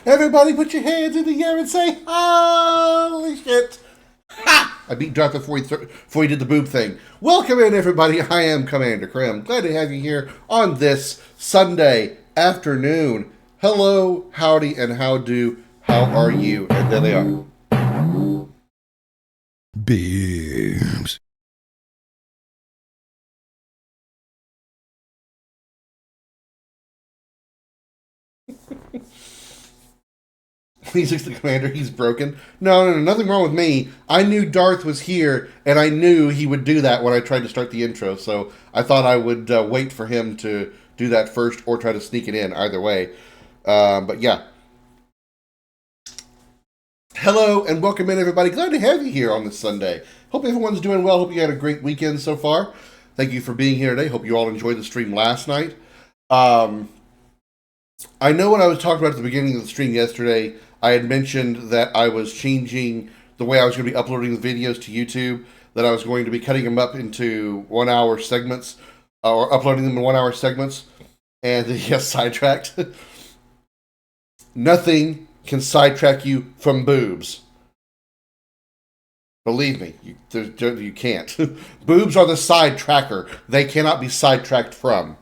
Everybody put your hands in the air and say, holy shit. Ha! I beat Darth before he did the boob thing. Welcome in, everybody. I am Commander Krim. Glad to have you here on this Sunday afternoon. Hello, howdy, and how do. How are you? And there they are. Beams. He's the commander. He's broken. No, nothing wrong with me. I knew Darth was here, and I knew he would do that when I tried to start the intro. So I thought I would wait for him to do that first, or try to sneak it in. Either way, but yeah. Hello and welcome in, everybody. Glad to have you here on this Sunday. Hope everyone's doing well. Hope you had a great weekend so far. Thank you for being here today. Hope you all enjoyed the stream last night. I know when I was talking about at the beginning of the stream yesterday, I had mentioned that I was changing the way I was going to be uploading the videos to YouTube, that I was going to be cutting them up into 1 hour segments, or uploading them in 1 hour segments, and yes, sidetracked. Nothing can sidetrack you from boobs. Believe me, you can't. Boobs are the sidetracker. They cannot be sidetracked from.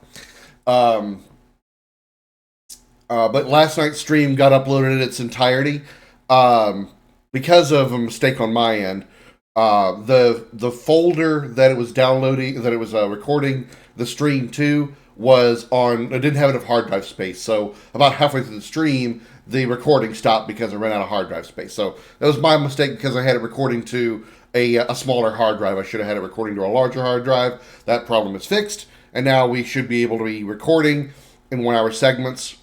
But last night's stream got uploaded in its entirety because of a mistake on my end. The folder that it was downloading, that it was recording the stream to, was on. It didn't have enough hard drive space. So about halfway through the stream, the recording stopped because I ran out of hard drive space. So that was my mistake because I had it recording to a smaller hard drive. I should have had it recording to a larger hard drive. That problem is fixed, and now we should be able to be recording in 1 hour segments.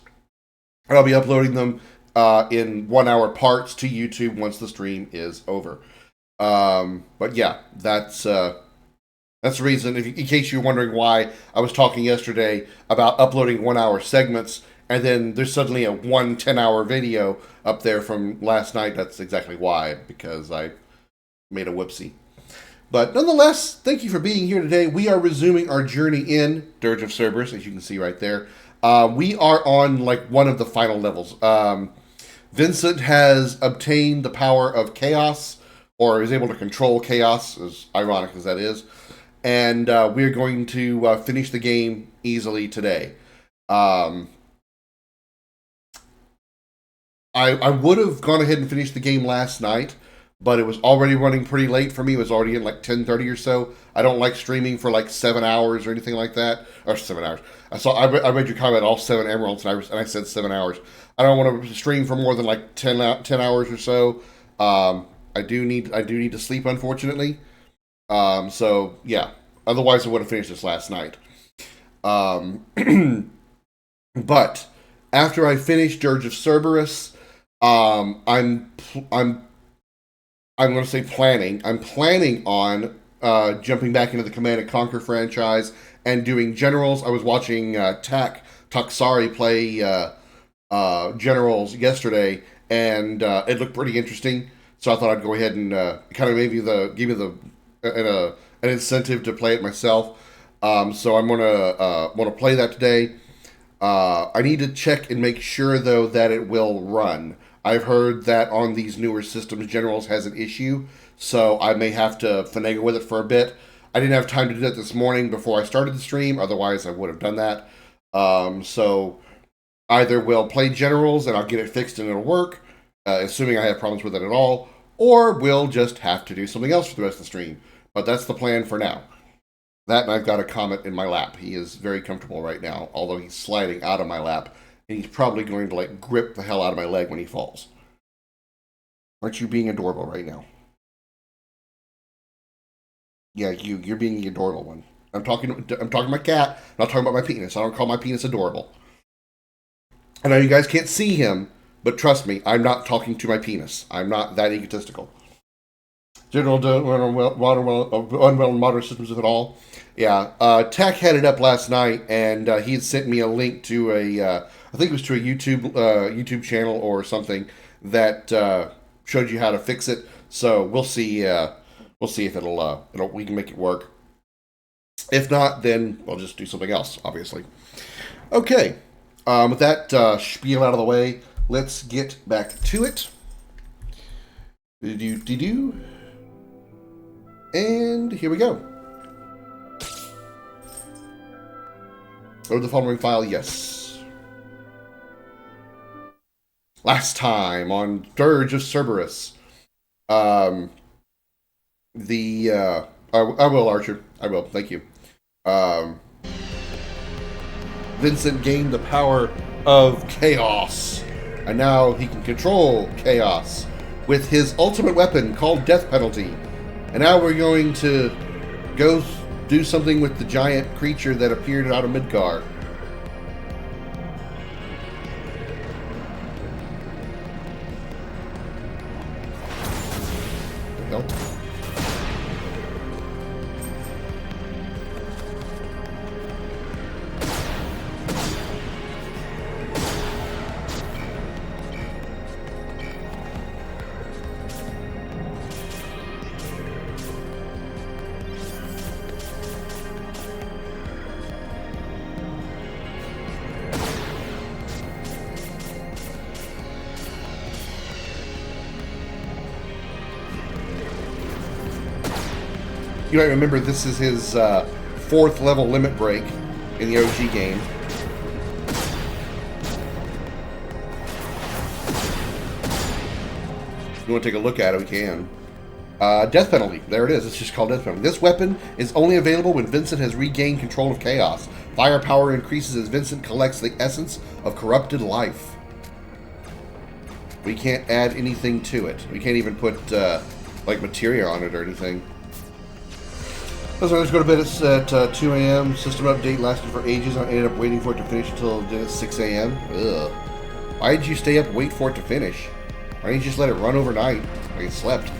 And I'll be uploading them in 1 hour parts to YouTube once the stream is over. But yeah, that's the reason. In case you're wondering why I was talking yesterday about uploading 1 hour segments, and then there's suddenly a 10-hour video up there from last night. That's exactly why, because I made a whoopsie. But nonetheless, thank you for being here today. We are resuming our journey in Dirge of Cerberus, as you can see right there. We are on like one of the final levels. Vincent has obtained the power of chaos, or is able to control chaos, as ironic as that is. And we're going to finish the game easily today. I would have gone ahead and finished the game last night, but it was already running pretty late for me. It was already at like 10:30 or so. I don't like streaming for like 7 hours or anything like that. Or 7 hours. I read your comment, all 7 emeralds, and I said 7 hours. I don't want to stream for more than like 10 hours or so. I do need to sleep, unfortunately. So yeah. Otherwise, I would have finished this last night. But after I finish Dirge of Cerberus, I'm going to say planning. I'm planning on jumping back into the Command and Conquer franchise and doing generals. I was watching Taksari play generals yesterday, and it looked pretty interesting. So I thought I'd go ahead and kind of give me an incentive to play it myself. So I'm gonna play that today. I need to check and make sure though that it will run. I've heard that on these newer systems, Generals has an issue, so I may have to finagle with it for a bit. I didn't have time to do that this morning before I started the stream, otherwise I would have done that. So either we'll play Generals and I'll get it fixed and it'll work, assuming I have problems with it at all, or we'll just have to do something else for the rest of the stream. But that's the plan for now. That, and I've got a Comet in my lap. He is very comfortable right now, although he's sliding out of my lap. And he's probably going to like grip the hell out of my leg when he falls. Aren't you being adorable right now? Yeah, you're being the adorable one. I'm talking to my cat. I'm not talking about my penis. I don't call my penis adorable. I know you guys can't see him, but trust me, I'm not talking to my penis. I'm not that egotistical. General unwell in modern systems, if at all. Yeah, Tech had it up last night, and he had sent me a link to I think it was to a YouTube channel or something that showed you how to fix it. So we'll see if we can make it work. If not, then we'll just do something else, obviously. Okay, with that spiel out of the way, let's get back to it. Do. And here we go. Load the following file, yes. Last time on Dirge of Cerberus. I will, Archer. I will, thank you. Vincent gained the power of chaos, and now he can control chaos with his ultimate weapon called Death Penalty. And now we're going to go do something with the giant creature that appeared out of Midgar. What the hell? You might remember this is his 4th level limit break in the OG game. If you want to take a look at it, we can. Death Penalty. There it is. It's just called Death Penalty. This weapon is only available when Vincent has regained control of chaos. Firepower increases as Vincent collects the essence of corrupted life. We can't add anything to it. We can't even put like materia on it or anything. So let's go to bed at 2 a.m. System update lasted for ages. I ended up waiting for it to finish until 6 a.m. Ugh. Why did you stay up and wait for it to finish? Why didn't you just let it run overnight? Like it slept.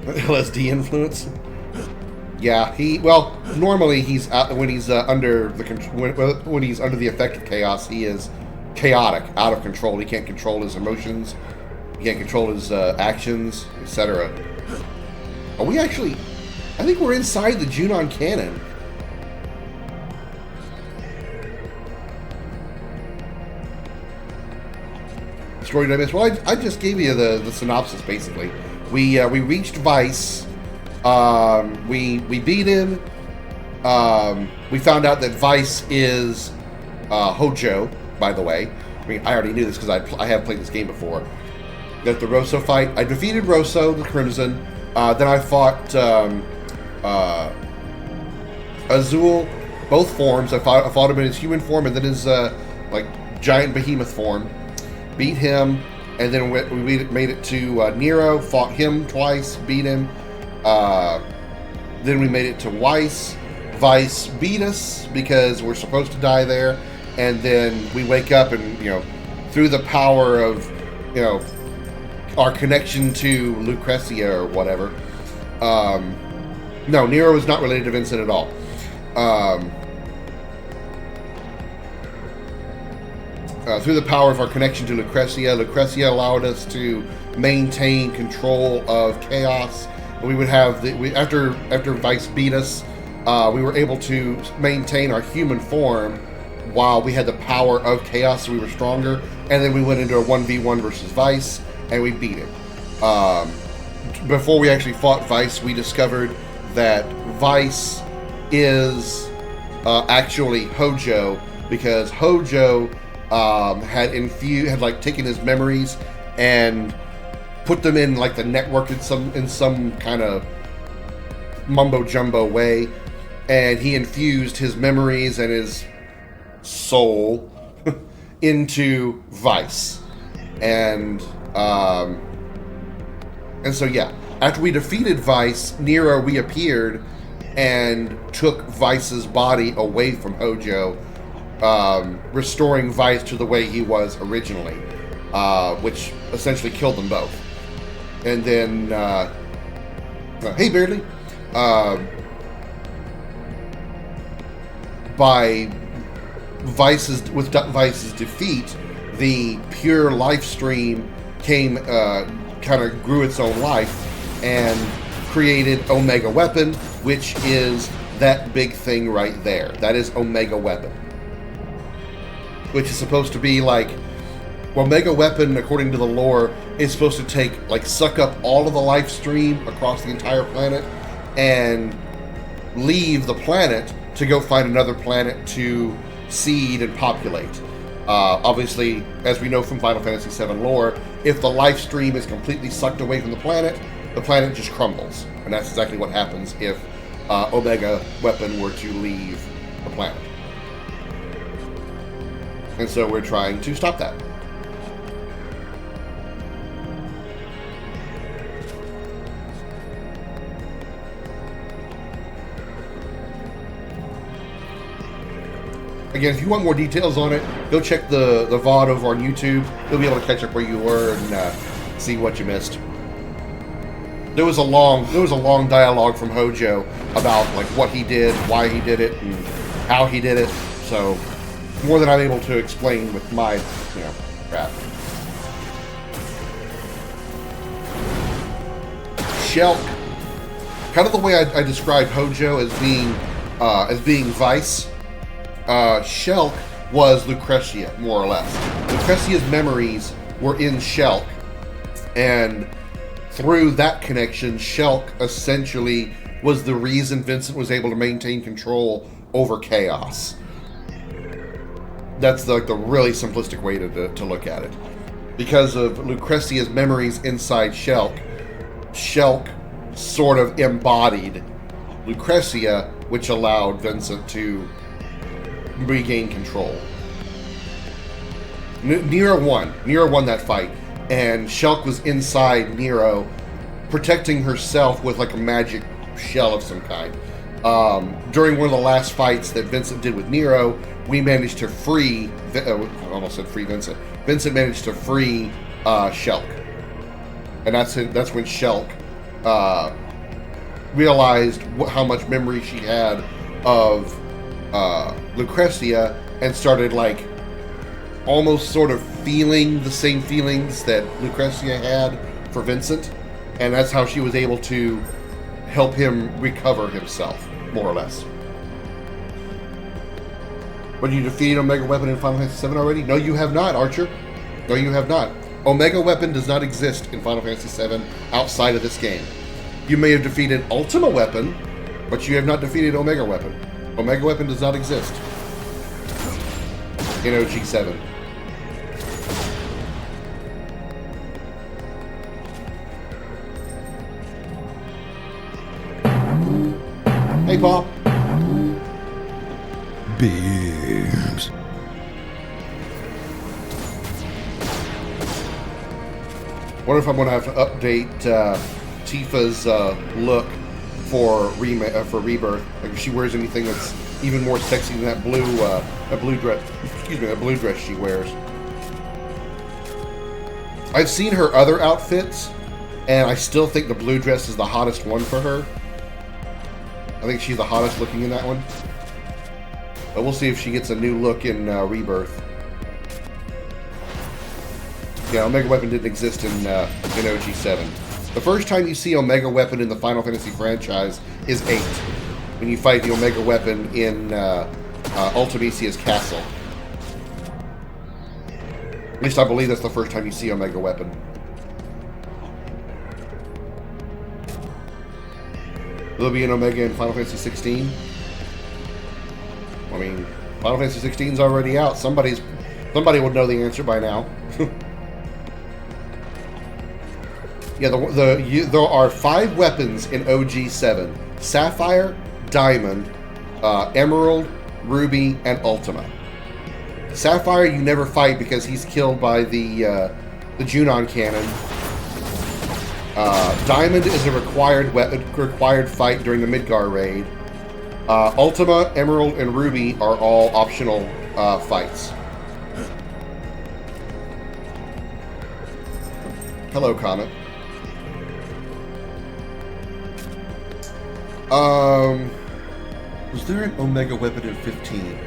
LSD influence? Yeah, normally he's when he's under the effect of chaos, he is chaotic, out of control. He can't control his emotions, he can't control his actions, etc. Are we actually? I think we're inside the Junon cannon. Story did I miss? Well, I just gave you the synopsis basically. We reached Vice. We beat him. We found out that Vice is Hojo, by the way. I mean, I already knew this because I have played this game before. Got the Rosso fight. I defeated Rosso, the Crimson. Then I fought Azul, both forms. I fought him in his human form and then his like giant behemoth form. Beat him, and then we made it to Nero. Fought him twice, beat him. Then we made it to Weiss. Vice beat us because we're supposed to die there, and then we wake up and, through the power of, our connection to Lucrezia or whatever. No, Nero is not related to Vincent at all. Through the power of our connection to Lucrezia allowed us to maintain control of chaos. We would have after Vice beat us, we were able to maintain our human form while we had the power of chaos, so we were stronger. And then we went into a 1v1 versus Vice, and we beat him. Before we actually fought Vice, we discovered that Vice is actually Hojo, because Hojo had taken his memories and put them in like the network in some kind of mumbo jumbo way, and he infused his memories and his soul into Vice, and so yeah. After we defeated Vice, Nero reappeared and took Vice's body away from Hojo, restoring Vice to the way he was originally, which essentially killed them both. And then, hey Beardly, with Vice's defeat, the pure life stream came, kind of grew its own life and created Omega Weapon, which is that big thing right there. That is Omega Weapon, which is supposed to be like, Omega Weapon, according to the lore, is supposed to suck up all of the life stream across the entire planet and leave the planet to go find another planet to seed and populate. Obviously, as we know from Final Fantasy VII lore, if the life stream is completely sucked away from the planet just crumbles. And that's exactly what happens if Omega Weapon were to leave the planet. And so we're trying to stop that. Again, if you want more details on it, go check the VOD over on YouTube. You'll be able to catch up where you were and see what you missed. There was a long dialogue from Hojo about what he did, why he did it, and how he did it. So more than I'm able to explain with my crap. Shulk, kind of the way I describe Hojo as being Vice. Shulk was Lucretia, more or less. Lucretia's memories were in Shulk, and through that connection, Shulk essentially was the reason Vincent was able to maintain control over Chaos. That's the really simplistic way to look at it. Because of Lucretia's memories inside Shulk, Shulk sort of embodied Lucretia, which allowed Vincent to regain control. Nero won that fight, and Shulk was inside Nero, protecting herself with a magic shell of some kind. During one of the last fights that Vincent did with Nero, we managed to free, I almost said free Vincent. Vincent managed to free Shulk. And that's when Shulk realized how much memory she had of Lucretia, and started almost sort of feeling the same feelings that Lucretia had for Vincent, and that's how she was able to help him recover himself, more or less. But you defeated Omega Weapon in Final Fantasy VII already? No, you have not, Archer. No, you have not. Omega Weapon does not exist in Final Fantasy VII outside of this game. You may have defeated Ultima Weapon, but you have not defeated Omega Weapon. Omega Weapon does not exist in OG7. Hey, Paul. Beams. Wonder if I'm going to have to update Tifa's look for Rebirth. If she wears anything that's even more sexy than that blue dress she wears. I've seen her other outfits, and I still think the blue dress is the hottest one for her. I think she's the hottest looking in that one. But we'll see if she gets a new look in Rebirth. Yeah, Omega Weapon didn't exist in OG7. The first time you see Omega Weapon in the Final Fantasy franchise is 8, when you fight the Omega Weapon in Ultimecia's castle. At least I believe that's the first time you see Omega Weapon. Will there be an Omega in Final Fantasy 16? I mean, Final Fantasy 16 is already out. Somebody would know the answer by now. Yeah, there are 5 weapons in OG7: Sapphire, Diamond, Emerald, Ruby, and Ultima. Sapphire you never fight because he's killed by the Junon cannon. Diamond is a required fight during the Midgar raid. Ultima, Emerald, and Ruby are all optional fights. Hello, Comet. Was there an Omega Weapon in 15?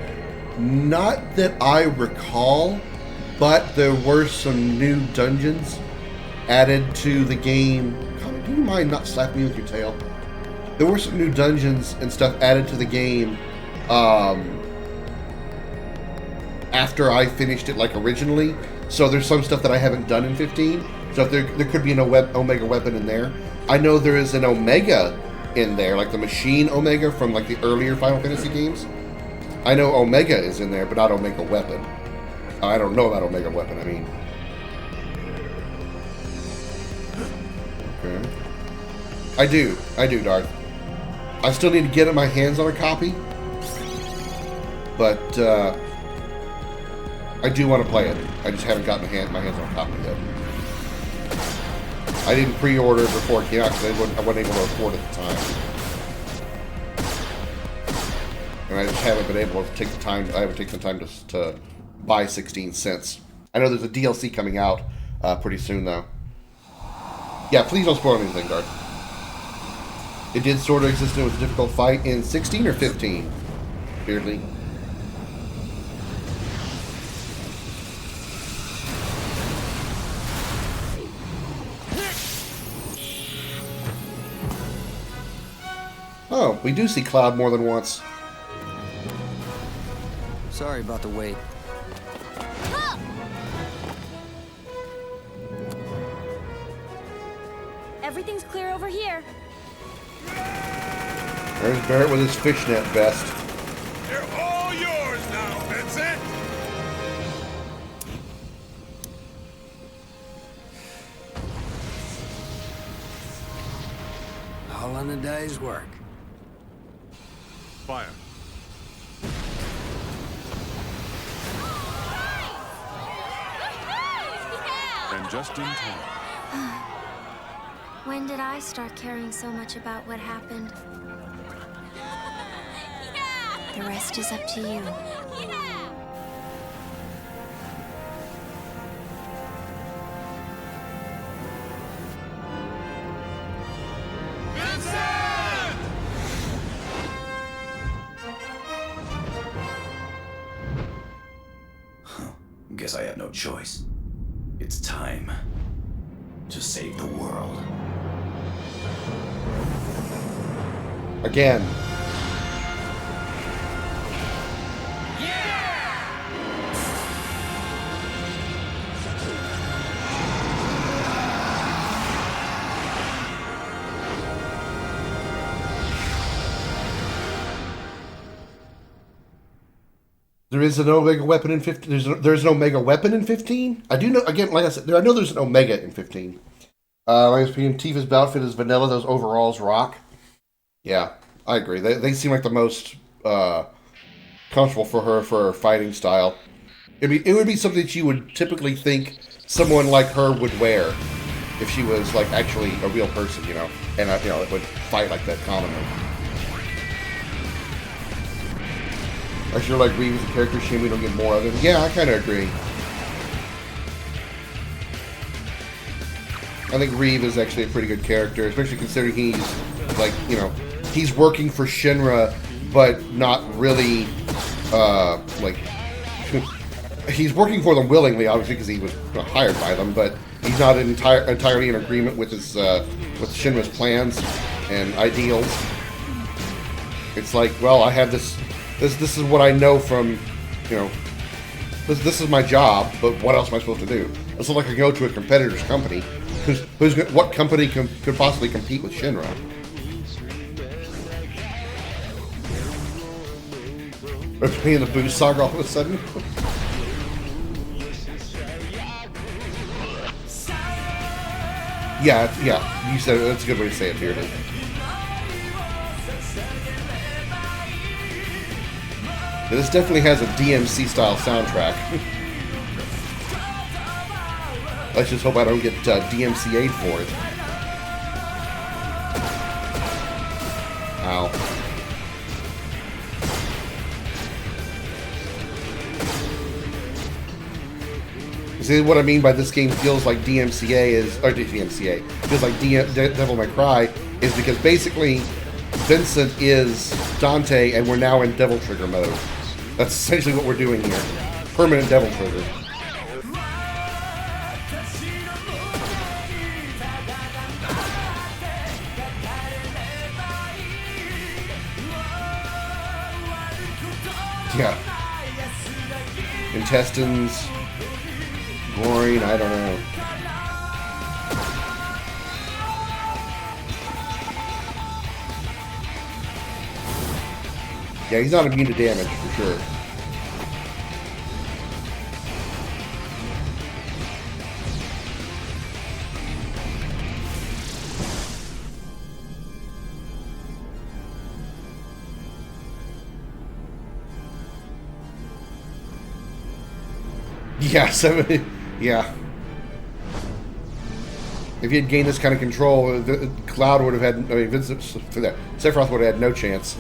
Not that I recall, but there were some new dungeons added to the game. God, do you mind not slapping me with your tail? There were some new dungeons and stuff added to the game after I finished it, like, originally. So there's some stuff that I haven't done in 15. So there could be an Omega weapon in there. I know there is an Omega in there, like the machine Omega from, like, the earlier Final Fantasy games. I know Omega is in there, but not Omega weapon. I don't know about Omega weapon, I mean. Okay. I do, Darth. I still need to get my hands on a copy, but I do want to play it. I just haven't gotten my hands on a copy yet. I didn't pre-order it before it came out because I wasn't able to afford it at the time. And I just haven't been able to take the time. I haven't taken the time to buy 16 cents. I know there's a DLC coming out pretty soon, though. Yeah, please don't spoil anything, Darth. It did sort of exist and it was a difficult fight in 16 or 15, Beardly. Oh, we do see Cloud more than once. Sorry about the wait. Everything's clear over here. There's Barrett with his fishnet vest. They're all yours now, Vincent! All in a day's work. Fire. And just in time. When did I start caring so much about what happened? The rest is up to you. Guess I have no choice. It's time to save the world. Again. There is an Omega weapon in 15. There's an Omega weapon in 15. I do know. Again, like I said, I know there's an Omega in 15. My opinion, Tifa's outfit is vanilla. Those overalls rock. Yeah, I agree. They seem like the most comfortable for her fighting style. It would be something that you would typically think someone like her would wear if she was like actually a real person, you know, and it would fight like that commonly. I sure like Reeve as a character. Shame we don't get more of him. Yeah, I kind of agree. I think Reeve is actually a pretty good character, especially considering he's, like, you know, he's working for Shinra, but not really, like, he's working for them willingly, obviously, because he was hired by them, but he's not entirely in agreement with his, with Shinra's plans and ideals. It's like, well, I have this is what I know from, you know, this is my job, but what else am I supposed to do? It's not like I can go to a competitor's company. What company could possibly compete with Shinra? Are we playing the Booze Saga all of a sudden? yeah, you said it. That's a good way to say it, Bearded. This definitely has a DMC style soundtrack. Let's just hope I don't get DMCA'd for it. Ow. See what I mean by this game feels like DMCA feels like Devil May Cry is because basically Vincent is Dante and we're now in Devil Trigger mode. That's essentially what we're doing here. Permanent Devil Trigger. Yeah. Intestines. Groin, I don't know. Yeah, he's not immune to damage, for sure. Yeah, 70. Yeah. If he had gained this kind of control, Cloud would have had. I mean, Sephiroth would have had no chance.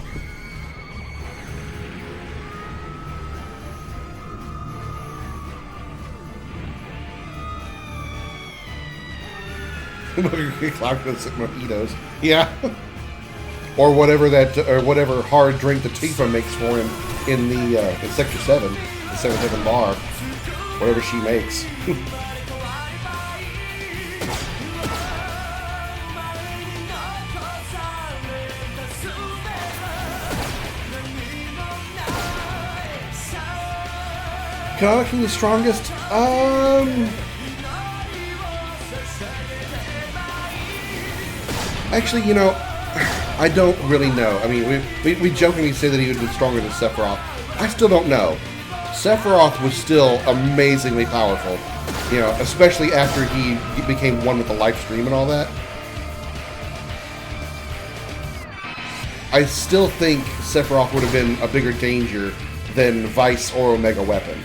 Cloud could have sipped mojitos. Yeah. Or whatever hard drink that Tifa makes for him in in Sector 7, the 7-Heaven bar. Whatever she makes. Canonically the strongest? Actually, you know, I don't really know. I mean, we jokingly say that he would have been stronger than Sephiroth. I still don't know. Sephiroth was still amazingly powerful, you know, especially after he became one with the live stream and all that. I still think Sephiroth would have been a bigger danger than Vice or Omega Weapon.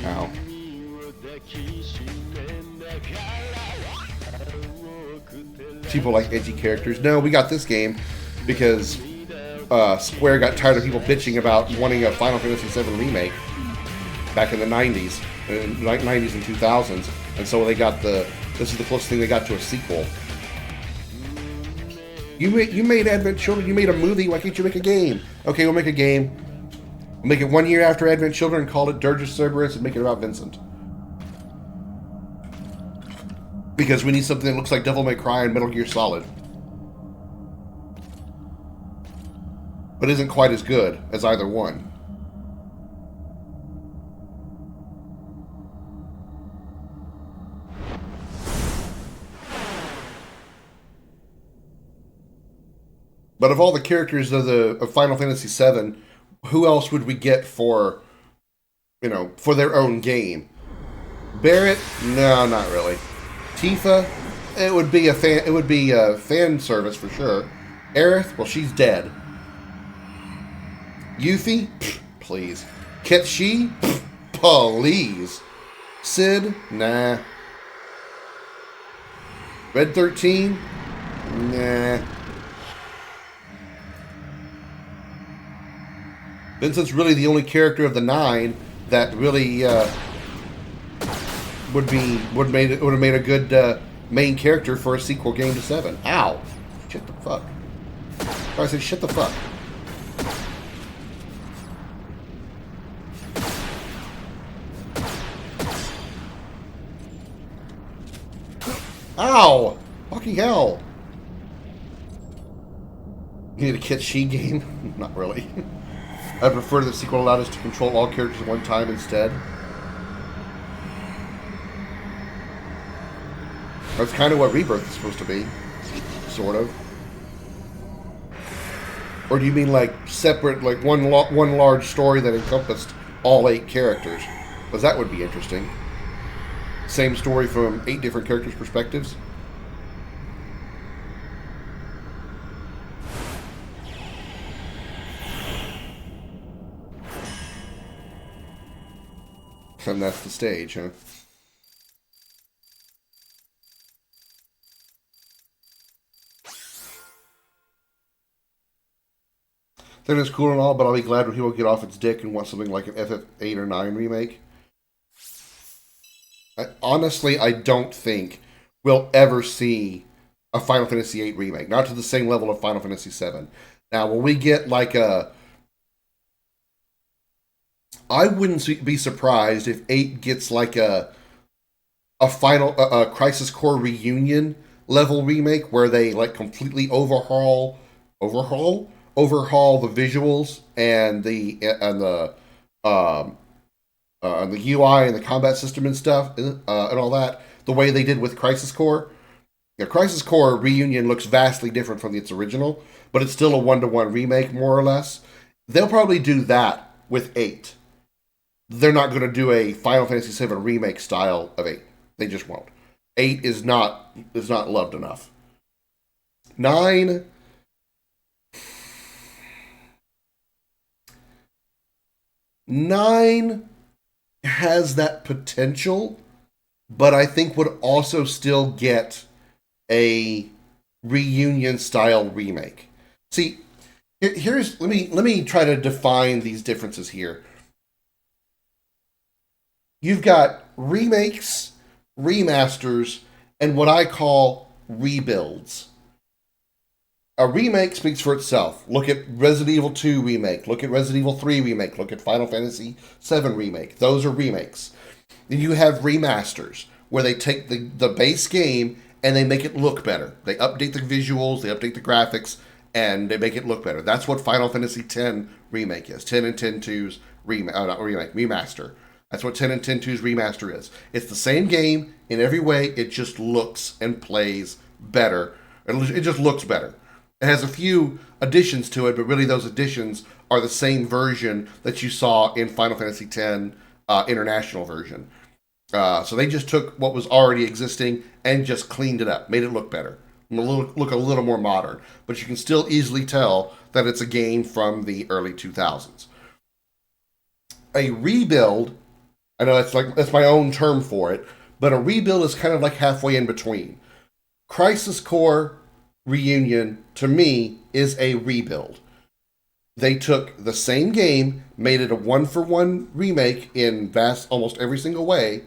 Ow. People like edgy characters. No, we got this game because Square got tired of people bitching about wanting a Final Fantasy VII remake back in the 90s, 90s and 2000s, and so they got this is the closest thing they got to a sequel. You made Advent Children, you made a movie, why can't you make a game? Okay, we'll make a game. We'll make it 1 year after Advent Children and call it Dirge Cerberus and make it about Vincent. Because we need something that looks like Devil May Cry and Metal Gear Solid. But isn't quite as good as either one. But of all the characters of Final Fantasy VII, who else would we get for, you know, for their own game? Barrett? No, not really. Tifa, it would be a fan service for sure. Aerith, well, she's dead. Yuffie, please. Ketshi, please. Sid, nah. Red 13, nah. Vincent's really the only character of the 9 that really would have made a good main character for a sequel game to 7. Ow! Shit the fuck. I said shit the fuck. Ow! Fucking hell! You need a Kit She game? Not really. I prefer the sequel allowed us to control all characters at one time instead. That's kind of what Rebirth is supposed to be. Sort of. Or do you mean like separate, like one large story that encompassed all 8 characters? Because that would be interesting. Same story from 8 different characters' perspectives. And that's the stage, huh? That is cool and all, but I'll be glad when people get off its dick and want something like an FF8 or 9 remake. Honestly, I don't think we'll ever see a Final Fantasy VIII remake. Not to the same level of Final Fantasy VII. Now, when we get like a... I wouldn't be surprised if 8 gets like a final Crisis Core reunion level remake where they like completely overhaul the visuals and the UI and the combat system and stuff and all that, the way they did with Crisis Core. Yeah, Crisis Core Reunion looks vastly different from its original, but it's still a 1-to-1 remake, more or less. They'll probably do that with 8. They're not going to do a Final Fantasy VII remake style of 8. They just won't. 8 is not loved enough. 9. Nine has that potential, but I think would also still get a reunion style remake. See, let me try to define these differences here. You've got remakes, remasters, and what I call rebuilds. A remake speaks for itself. Look at Resident Evil 2 remake. Look at Resident Evil 3 remake. Look at Final Fantasy 7 remake. Those are remakes. Then you have remasters, where they take the base game and they make it look better. They update the visuals, they update the graphics, and they make it look better. That's what Final Fantasy X remake is. 10 and 10-2's remaster. That's what 10 and 10-2's remaster is. It's the same game in every way. It just looks and plays better. It just looks better. It has a few additions to it, but really those additions are the same version that you saw in Final Fantasy X International version. So they just took what was already existing and just cleaned it up, made it look better, look a little more modern. But you can still easily tell that it's a game from the early 2000s. A rebuild, I know that's my own term for it, but a rebuild is kind of like halfway in between. Crisis Core Reunion, to me, is a rebuild. They took the same game, made it a 1-for-1 remake in almost every single way,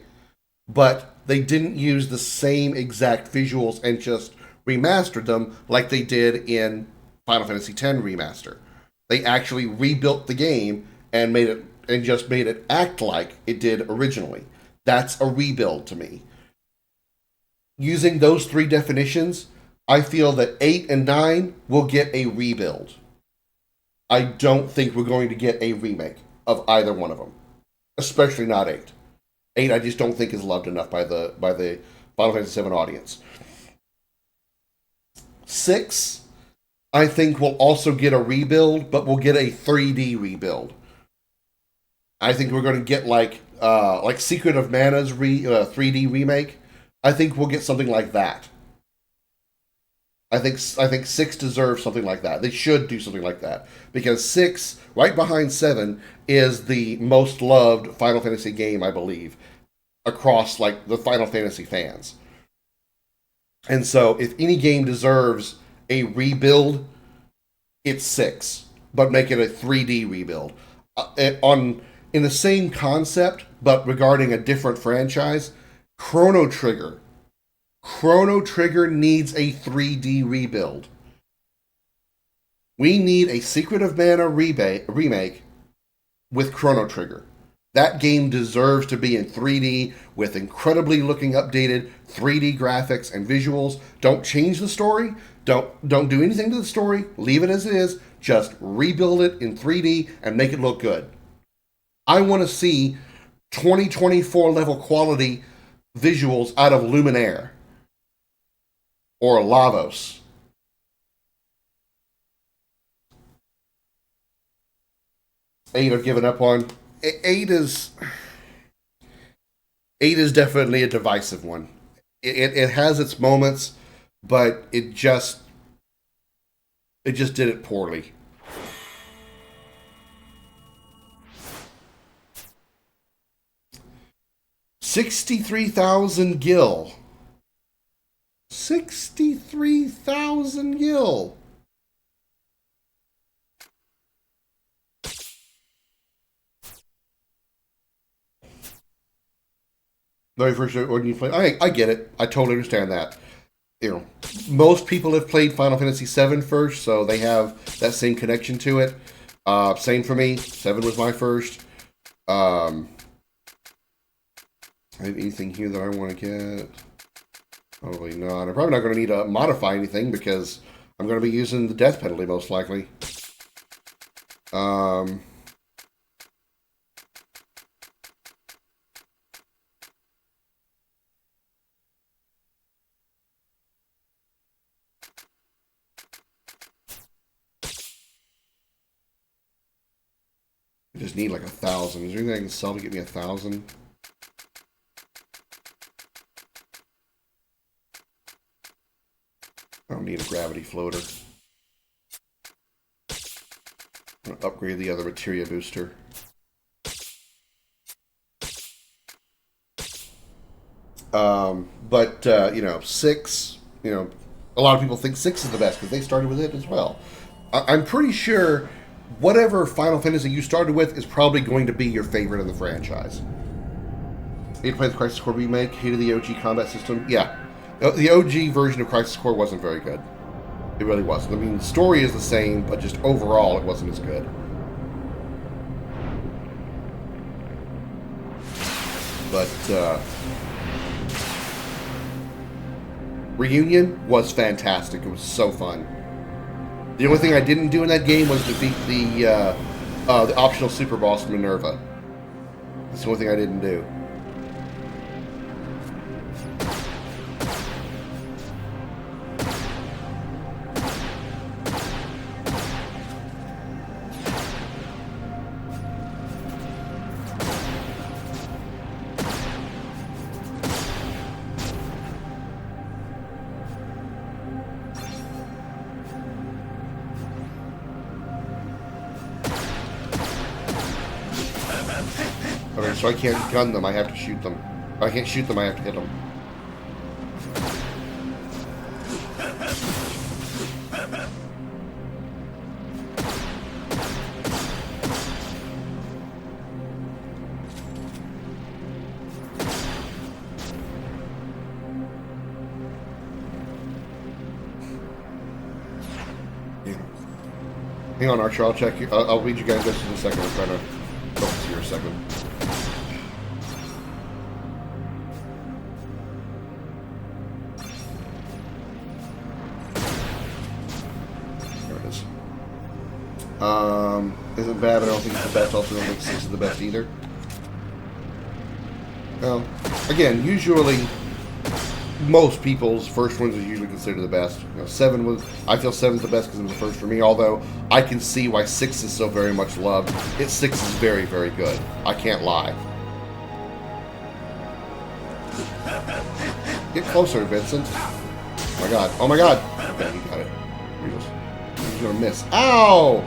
but they didn't use the same exact visuals and just remastered them like they did in Final Fantasy X Remaster. They actually rebuilt the game and just made it act like it did originally. That's a rebuild to me. Using those three definitions, I feel that 8 and 9 will get a rebuild. I don't think we're going to get a remake of either one of them, especially not 8. 8, I just don't think is loved enough by the Final Fantasy VII audience. 6, I think will also get a rebuild, but we'll get a 3D rebuild. I think we're going to get like Secret of Mana's 3D remake. I think we'll get something like that. I think 6 deserves something like that. They should do something like that. Because 6, right behind 7, is the most loved Final Fantasy game, I believe, across like the Final Fantasy fans. And so, if any game deserves a rebuild, it's 6. But make it a 3D rebuild. In the same concept, but regarding a different franchise, Chrono Trigger. Chrono Trigger needs a 3D rebuild. We need a Secret of Mana remake with Chrono Trigger. That game deserves to be in 3D with incredibly looking updated 3D graphics and visuals. Don't change the story. Don't do anything to the story. Leave it as it is. Just rebuild it in 3D and make it look good. I want to see 2024 level quality visuals out of Luminaire. Or Lavos. Eight I've given up on. 8 is definitely a divisive one. It has its moments, but it just did it poorly. $63,000 gil. 63,000 gil. Very first when you play, I get it. I totally understand that. You know, most people have played Final Fantasy VII first, so they have that same connection to it. Same for me. 7 was my first. I have anything here that I want to get? Probably not. I'm probably not going to need to modify anything because I'm going to be using the death penalty most likely. I just need like 1,000. Is there anything I can sell to get me 1,000? I don't need a gravity floater. I'm going to upgrade the other materia booster. You know, 6, you know, a lot of people think 6 is the best because they started with it as well. I'm pretty sure whatever Final Fantasy you started with is probably going to be your favorite in the franchise. Hate to play the Crisis Core remake, hated the OG combat system. Yeah, the OG version of Crisis Core wasn't very good. It really wasn't. I mean, the story is the same, but just overall it wasn't as good. But, Reunion was fantastic. It was so fun. The only thing I didn't do in that game was defeat the optional super boss Minerva. That's the only thing I didn't do. Okay, so I can't gun them, I have to shoot them. If I can't shoot them, I have to hit them. Yeah. Hang on, Archer, I'll check you. I'll read you guys this in a second. I'm trying to focus here a second. Isn't bad, but I don't think it's the best. Also, don't think 6 is the best either. Well, again, usually most people's first ones are usually considered the best. You know, 7 was. I feel 7's the best because it was the first for me. Although I can see why 6 is so very much loved. 6 is very, very good. I can't lie. Get closer, Vincent. Oh my god. Oh my god. Okay, you got it. He's gonna miss. Ow!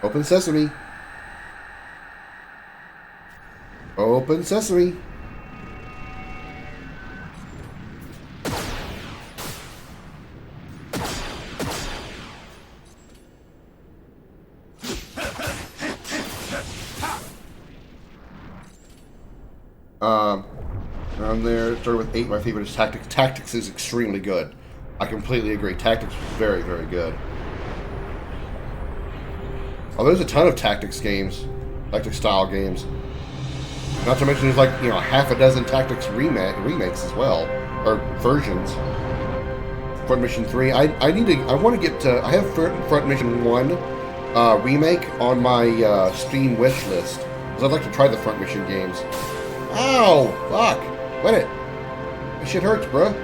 Open sesame. Open sesame. Around there, started with 8. My favorite is Tactics. Tactics is extremely good. I completely agree. Tactics was very, very good. Oh, there's a ton of Tactics games, Tactics style games. Not to mention there's like, you know, half a dozen Tactics remakes as well, or versions. Front Mission 3. I want to get to. I have Front Mission 1 remake on my Steam wish list because I'd like to try the Front Mission games. Ow! Fuck! Quit it! That shit hurts, bruh.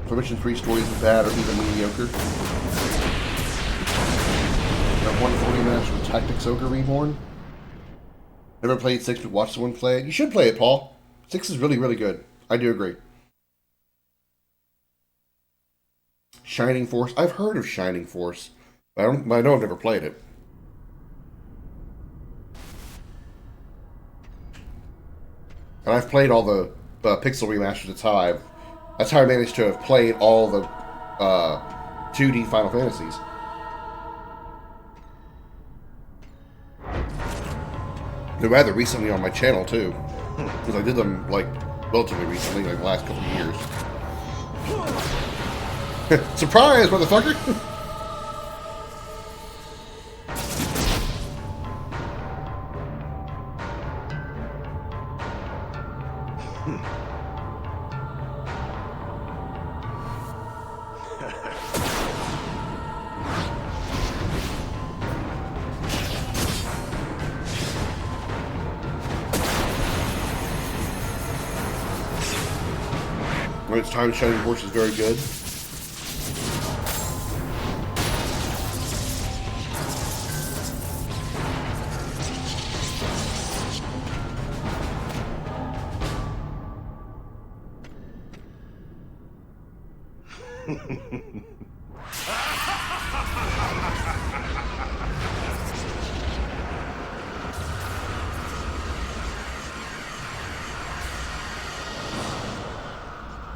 Mission 3 story isn't bad or even mediocre. Got 140 minutes with Tactics Ogre Reborn. Never played 6, but watched someone play it. You should play it, Paul. 6 is really, really good. I do agree. Shining Force. I've heard of Shining Force. But I know I've never played it. And I've played all the pixel remasters. That's how I managed to have played all the 2D Final Fantasies. They're rather recently on my channel too, because I did them like relatively recently, like the last couple of years. Surprise, motherfucker! When it's time, Shining Horse is very good.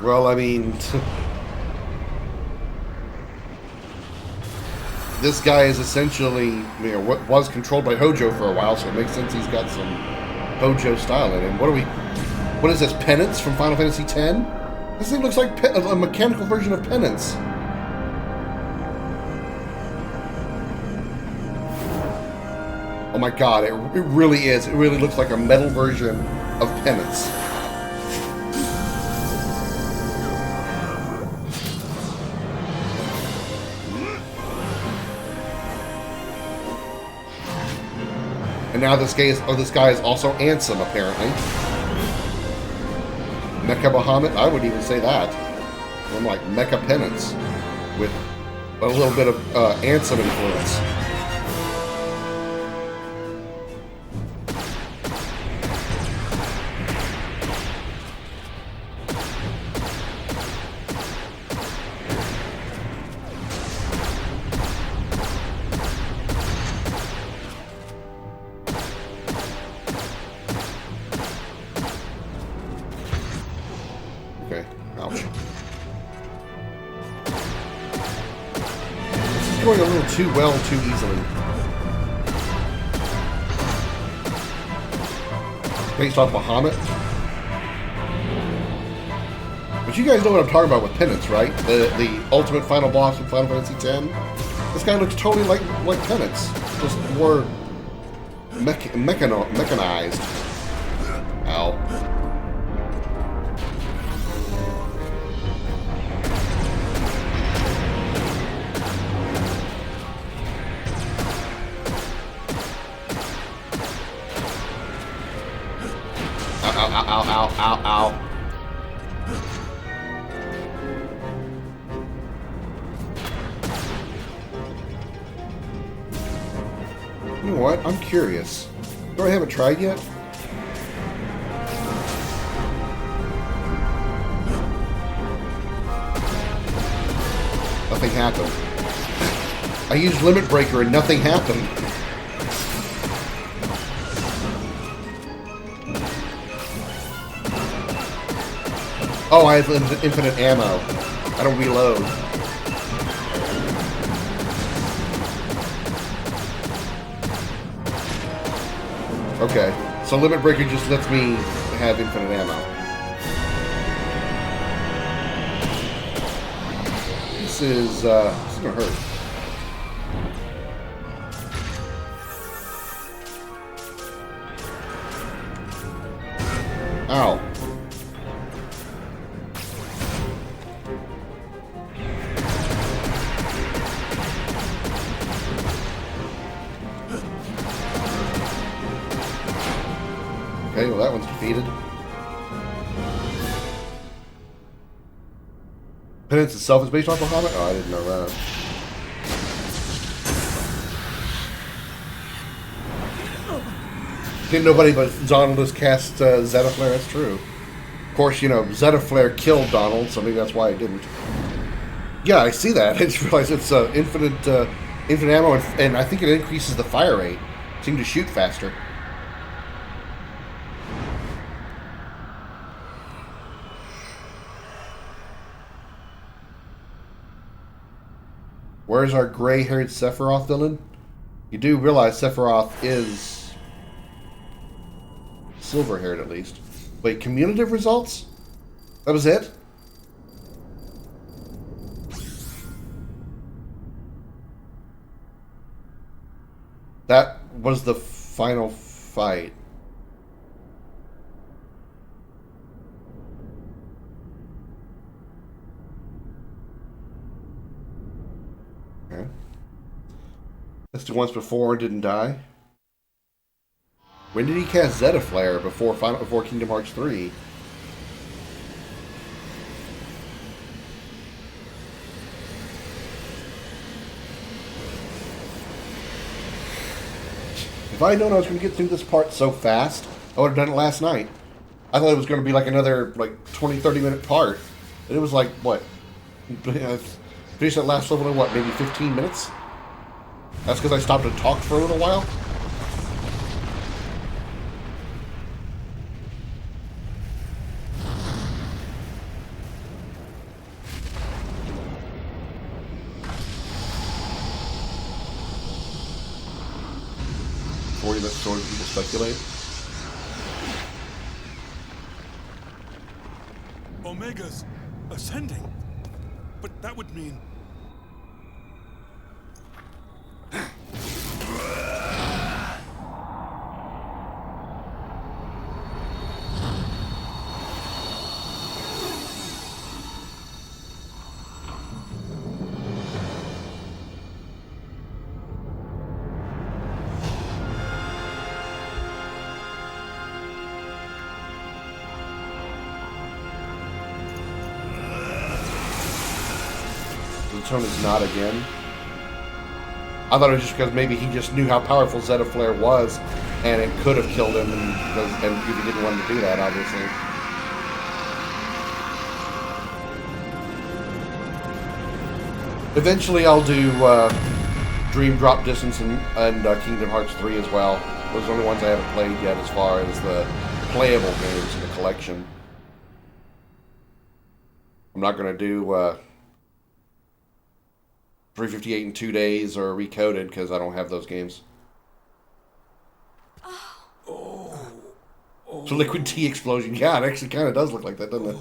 Well, I mean, this guy is essentially, you know, what was controlled by Hojo for a while, so it makes sense he's got some Hojo style in him. What is this, Penance from Final Fantasy X? This thing looks like a mechanical version of Penance. Oh my god, it really is. It really looks like a metal version of Penance. And now this guy is also Ansem, apparently. Mecha Bahamut? I wouldn't even say that. I'm like Mecha Penance with a little bit of Ansem influence. Okay, ouch. This is going a little too well, too easily. Based off Bahamut. But you guys know what I'm talking about with Penance, right? The ultimate final boss from Final Fantasy X. This guy looks totally like Penance, just more mechanized. Ow. Ow. You know what? I'm curious. Do I haven't tried yet? Nothing happened. I used Limit Breaker and nothing happened. Oh, I have infinite ammo. I don't reload. Okay, so Limit Breaker just lets me have infinite ammo. This is gonna hurt. Ow. Okay, well that one's defeated. Penance itself is based off Bahamut? Oh, I didn't know that. Didn't nobody but Donald has cast Zetaflare, that's true. Of course, you know, Zetaflare killed Donald, so maybe that's why I didn't. Yeah, I see that. I just realized it's infinite ammo, and I think it increases the fire rate. Seem to shoot faster. Where's our gray-haired Sephiroth villain? You do realize Sephiroth is silver-haired, at least. Wait, cumulative results? That was it? That was the final fight. Okay. That's the once before and didn't die. When did he cast Zeta Flare before Kingdom Hearts 3? If I had known I was going to get through this part so fast, I would have done it last night. I thought it was going to be like another 20-30 minute part. And it was like, what? Finished that last level in what, maybe 15 minutes? That's because I stopped and talked for a little while? That sort of people speculate. Omega's ascending, but that would mean tone is not again. I thought it was just because maybe he just knew how powerful Zeta Flare was, and it could have killed him, and if he didn't want to do that, obviously. Eventually, I'll do Dream Drop Distance and Kingdom Hearts 3 as well. Those are the only ones I haven't played yet as far as the playable games in the collection. I'm not going to do 358 in 2 days or Recoded because I don't have those games. So Liquid Tea Explosion. Yeah, it actually kind of does look like that, doesn't it?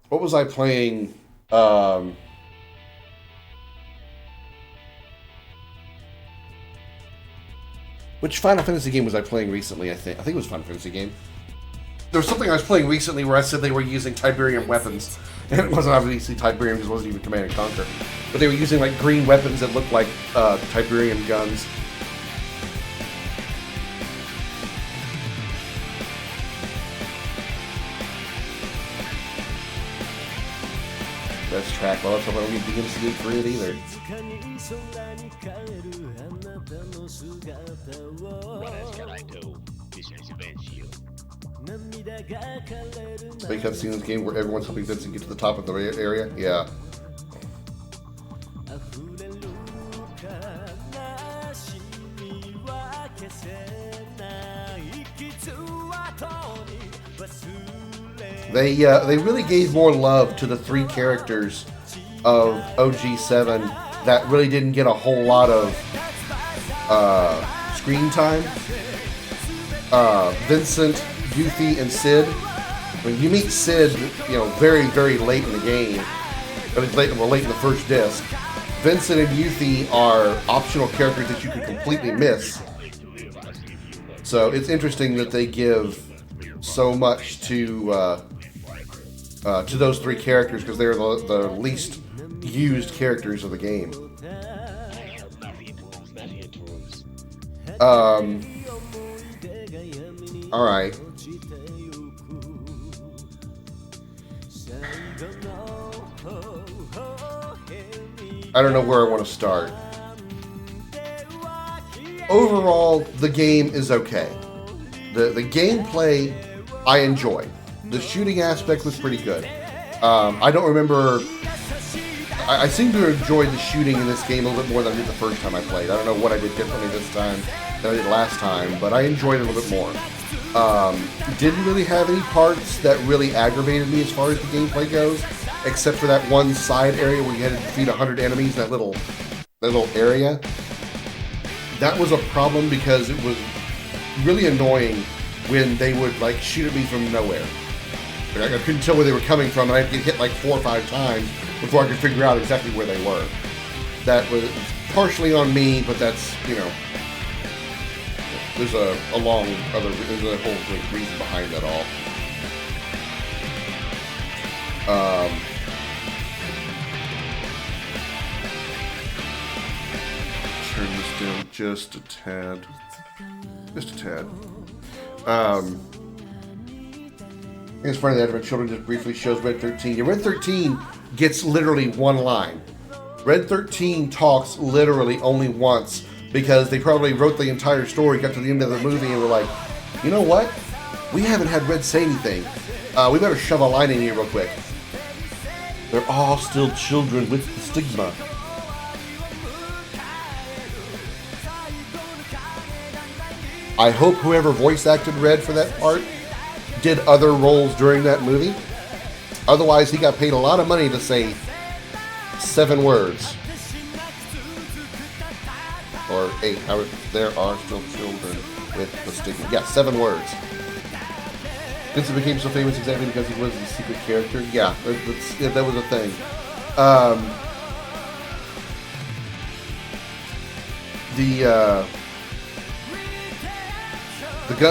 What was I playing? Which Final Fantasy game was I playing recently, I think? I think it was Final Fantasy game. There was something I was playing recently where I said they were using Tiberium weapons. And it wasn't obviously Tiberium because it wasn't even Command & Conquer. But they were using like green weapons that looked like Tiberium guns. Best track. Well, let's hope I don't need DMCA for it either. What else can I do? Besides avenge you? Big cutscene in this game where everyone's helping Vincent get to the top of the area? Yeah. They really gave more love to the 3 characters of OG7 that really didn't get a whole lot of screen time. Vincent, Yuffie, and Sid. When you meet Sid, very, very late in the game, late in the first disc, Vincent and Yuffie are optional characters that you can completely miss. So it's interesting that they give so much to those 3 characters because they're the least used characters of the game. Alright. I don't know where I want to start. Overall, the game is okay. The gameplay, I enjoy. The shooting aspect was pretty good. I don't remember... I seem to enjoy the shooting in this game a little bit more than I did the first time I played. I don't know what I did differently this time. than I did last time, but I enjoyed it a little bit more. Didn't really have any parts that really aggravated me as far as the gameplay goes, except for that one side area where you had to defeat 100 enemies, that little area. That was a problem because it was really annoying when they would like shoot at me from nowhere. I couldn't tell where they were coming from, and I'd get hit like 4 or 5 times before I could figure out exactly where they were. That was partially on me, but that's, you know, there's a whole great reason behind that all. Turn this down just a tad. Just a tad. It's funny that Advent Children just briefly shows Red 13. Yeah, Red 13 gets literally one line. Red 13 talks literally only once because they probably wrote the entire story, got to the end of the movie, and were like, you know what? We haven't had Red say anything. We better shove a line in here real quick. They're all still children with the stigma. I hope whoever voice acted Red for that part did other roles during that movie. Otherwise, he got paid a lot of money to say 7 words. Or 8. There are still children with the stigma. Yeah, 7 words. Vincent became so famous exactly because he was a secret character. Yeah, that was a thing.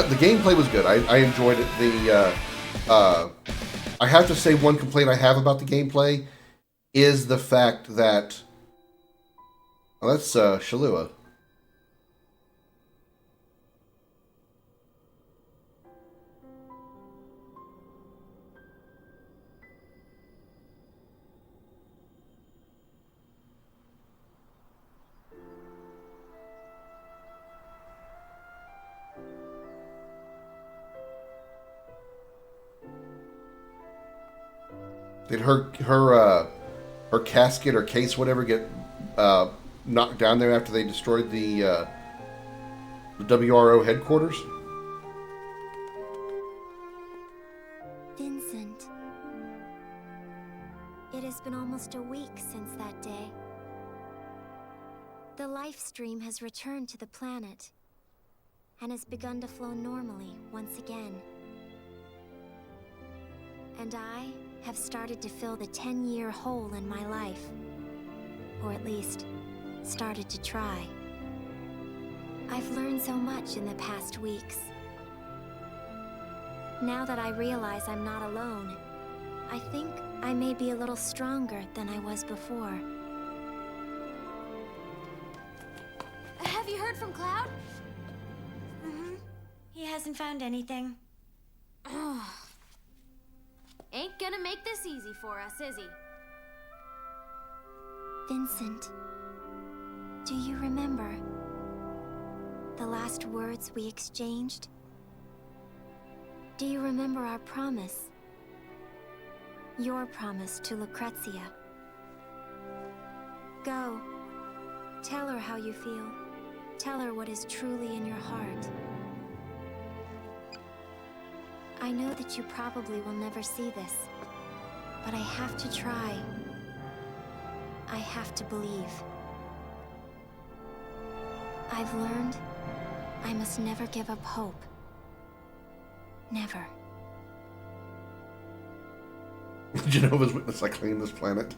The gameplay was good. I enjoyed it. I have to say one complaint I have about the gameplay is the fact that... Well, that's Shalua. Did her casket or case, whatever, get knocked down there after they destroyed the WRO headquarters? Vincent. It has been almost a week since that day. The life stream has returned to the planet and has begun to flow normally once again. And I have started to fill the 10-year hole in my life. Or at least, started to try. I've learned so much in the past weeks. Now that I realize I'm not alone, I think I may be a little stronger than I was before. Have you heard from Cloud? Mm-hmm. He hasn't found anything. Ain't gonna make this easy for us, is he? Vincent, do you remember the last words we exchanged? Do you remember our promise? Your promise to Lucrezia. Go. Tell her how you feel. Tell her what is truly in your heart. I know that you probably will never see this, but I have to try. I have to believe. I've learned I must never give up hope. Never. Jehovah's Witness, I claim this planet.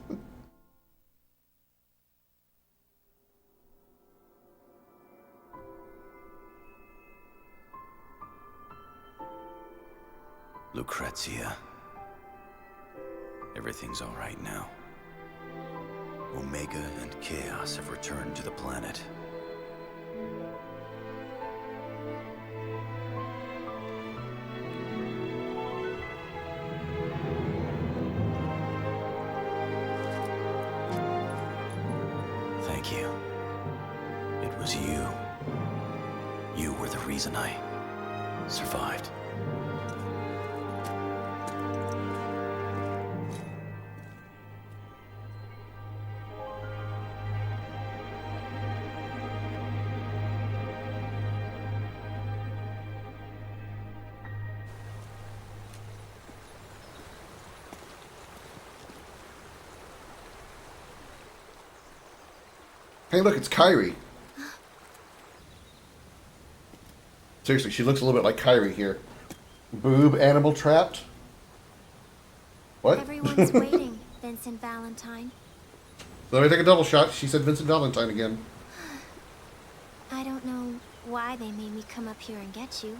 Lucrezia. Everything's all right now. Omega and Chaos have returned to the planet. Thank you. It was you. You were the reason I survived. Hey, look, it's Kyrie. Seriously, she looks a little bit like Kyrie here. Boob animal trapped? What? Everyone's waiting, Vincent Valentine. Let me take a double shot. She said Vincent Valentine again. I don't know why they made me come up here and get you.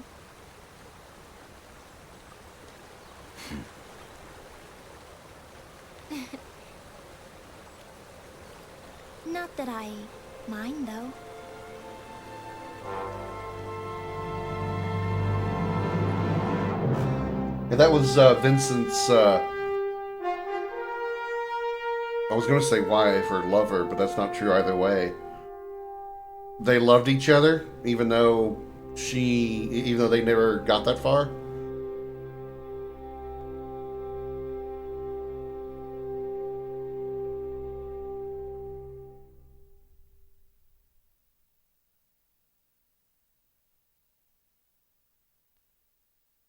Not that I mind, though. Yeah, that was Vincent's, I was going to say wife or lover, but that's not true either way. They loved each other, even though they never got that far.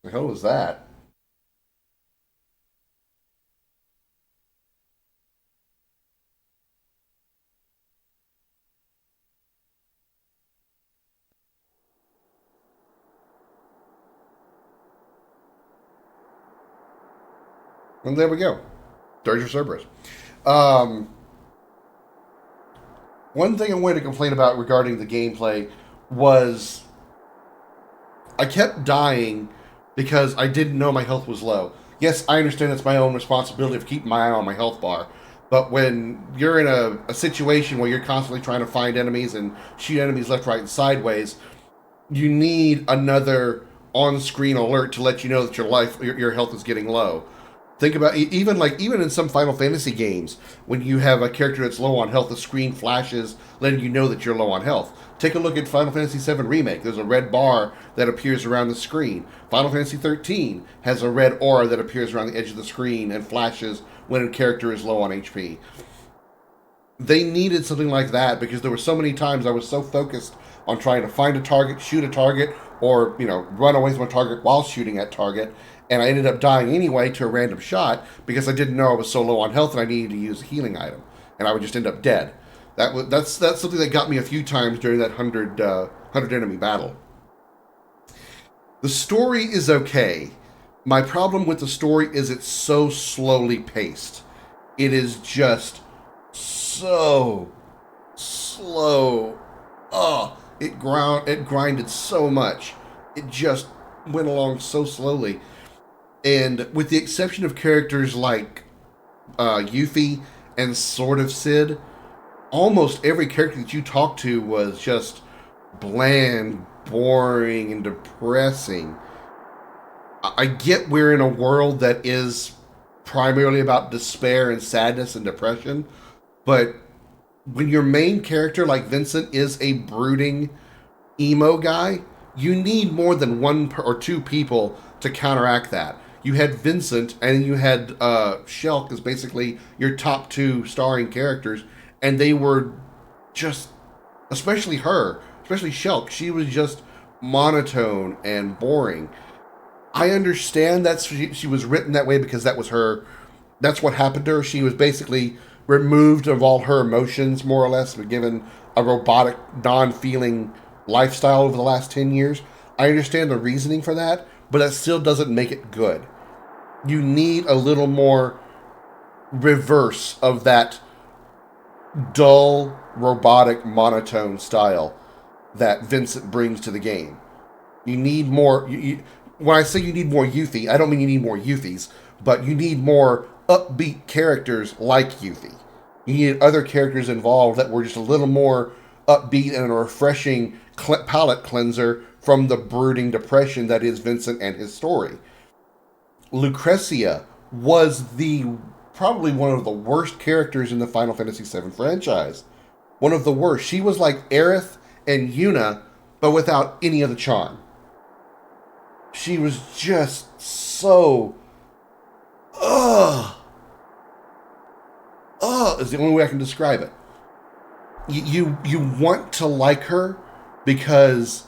The hell was that? And there we go. Dirge of Cerberus. One thing I wanted to complain about regarding the gameplay was I kept dying because I didn't know my health was low. Yes, I understand it's my own responsibility of keeping my eye on my health bar, but when you're in a situation where you're constantly trying to find enemies and shoot enemies left, right, and sideways, you need another on-screen alert to let you know that your health is getting low. Think about even in some Final Fantasy games, when you have a character that's low on health, the screen flashes letting you know that you're low on health. Take a look at Final Fantasy VII Remake. There's a red bar that appears around the screen. Final Fantasy XIII has a red aura that appears around the edge of the screen and flashes when a character is low on HP. They needed something like that because there were so many times I was so focused on trying to find a target, shoot a target, or run away from a target while shooting at target, and I ended up dying anyway to a random shot because I didn't know I was so low on health and I needed to use a healing item, and I would just end up dead. That's something that got me a few times during that 100 enemy battle. The story is okay. My problem with the story is it's so slowly paced. It is just so slow. It grinded so much. It just went along so slowly. And with the exception of characters like Yuffie and sort of Sid, almost every character that you talked to was just bland, boring, and depressing. I get we're in a world that is primarily about despair and sadness and depression, but when your main character, like Vincent, is a brooding emo guy, you need more than one or two people to counteract that. You had Vincent, and you had Shulk as basically your top two starring characters, and they were just, especially Shulk, she was just monotone and boring. I understand that she was written that way because that's what happened to her. She was basically removed of all her emotions, more or less, but given a robotic, non-feeling lifestyle over the last 10 years. I understand the reasoning for that, but that still doesn't make it good. You need a little more reverse of that dull, robotic, monotone style that Vincent brings to the game. You need more. When I say you need more Yuffie, I don't mean you need more Yuffies, but you need more upbeat characters like Yuffie. You needed other characters involved that were just a little more upbeat and a refreshing palate cleanser from the brooding depression that is Vincent and his story. Lucretia was probably one of the worst characters in the Final Fantasy VII franchise. One of the worst. She was like Aerith and Yuna, but without any of the charm. She was just so... is the only way I can describe it. You want to like her because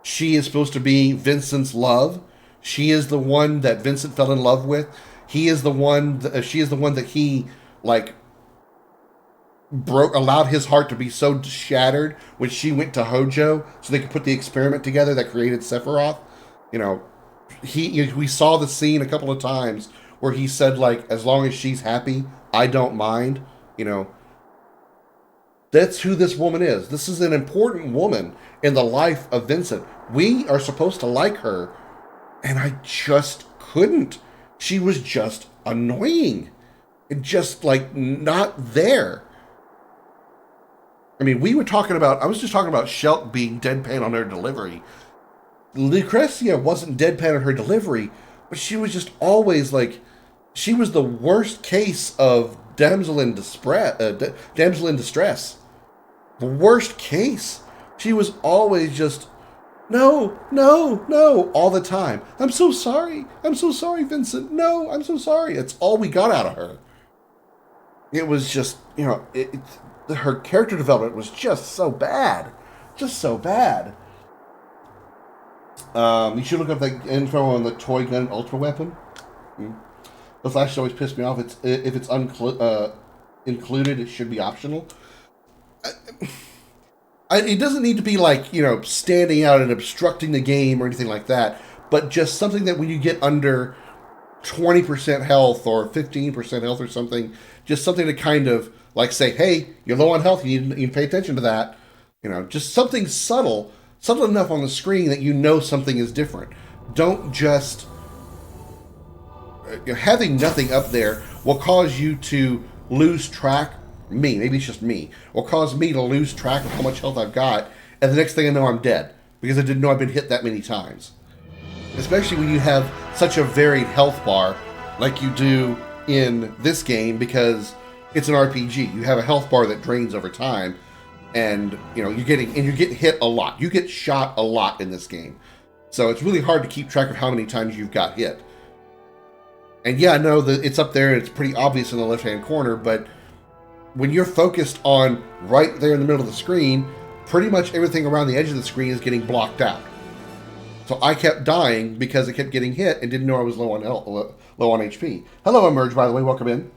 she is supposed to be Vincent's love. She is the one that Vincent fell in love with. She is the one that he, like, allowed his heart to be so shattered when she went to Hojo so they could put the experiment together that created Sephiroth. You know, we saw the scene a couple of times where he said, like, as long as she's happy, I don't mind. You know, that's who this woman is. This is an important woman in the life of Vincent. We are supposed to like her, and I just couldn't. She was just annoying and just, like, not there. I mean, I was just talking about Shelt being deadpan on her delivery. Lucrecia wasn't deadpan on her delivery, but she was just always like, she was the worst case of damsel in distress. The worst case. She was always just, no, all the time. I'm so sorry, Vincent. No, I'm so sorry. It's all we got out of her. It was just, you know, her character development was just so bad. Just so bad. You should look up the info on the toy gun ultra weapon. The flash always pissed me off. If it's included, it should be optional. It doesn't need to be like, you know, standing out and obstructing the game or anything like that, but just something that when you get under 20% health or 15% health or something, just something to kind of like say, hey, you're low on health, you need to pay attention to that. You know, just something subtle enough on the screen that you know something is different. Don't just... having nothing up there will cause you to lose track. Maybe it's just me. Will cause me to lose track of how much health I've got, and the next thing I know, I'm dead. Because I didn't know I've been hit that many times. Especially when you have such a varied health bar like you do in this game, because it's an RPG. You have a health bar that drains over time, and you know you're getting hit a lot. You get shot a lot in this game, so it's really hard to keep track of how many times you've got hit. And yeah, I know that it's up there and it's pretty obvious in the left-hand corner, but when you're focused on right there in the middle of the screen, pretty much everything around the edge of the screen is getting blocked out. So I kept dying because I kept getting hit and didn't know I was low on HP. Hello, Emerge, by the way. Welcome in.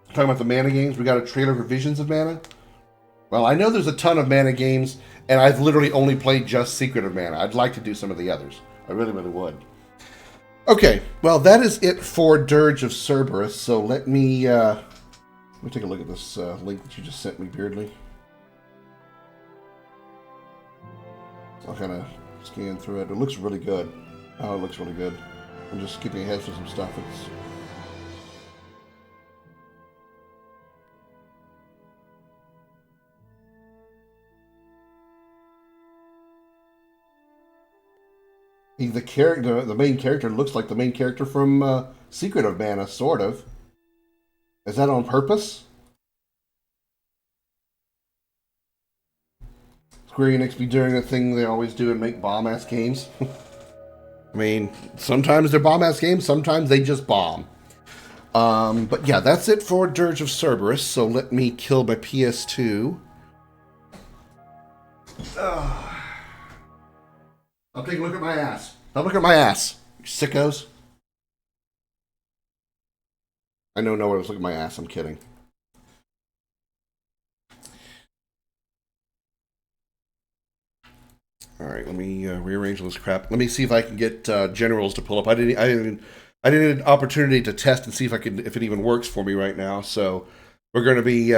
Talking about the Mana games, we got a trailer for Visions of Mana. Well, I know there's a ton of Mana games, and I've literally only played just Secret of Mana. I'd like to do some of the others. I really, really would. Okay, well, that is it for Dirge of Cerberus. So let me take a look at this link that you just sent me, Beardly. I'll kind of scan through it. It looks really good. Oh, it looks really good. I'm just skipping ahead for some stuff. The main character looks like the main character from Secret of Mana, sort of. Is that on purpose? Square Enix be doing the thing they always do and make bomb-ass games. I mean, sometimes they're bomb-ass games, sometimes they just bomb. But yeah, that's it for Dirge of Cerberus, so let me kill my PS2. I'll take a look at my ass. Now look at my ass, you sickos. I know no one was looking at my ass, I'm kidding. Alright, let me rearrange all this crap. Let me see if I can get generals to pull up. I didn't have an opportunity to test and see if it even works for me right now, so we're gonna be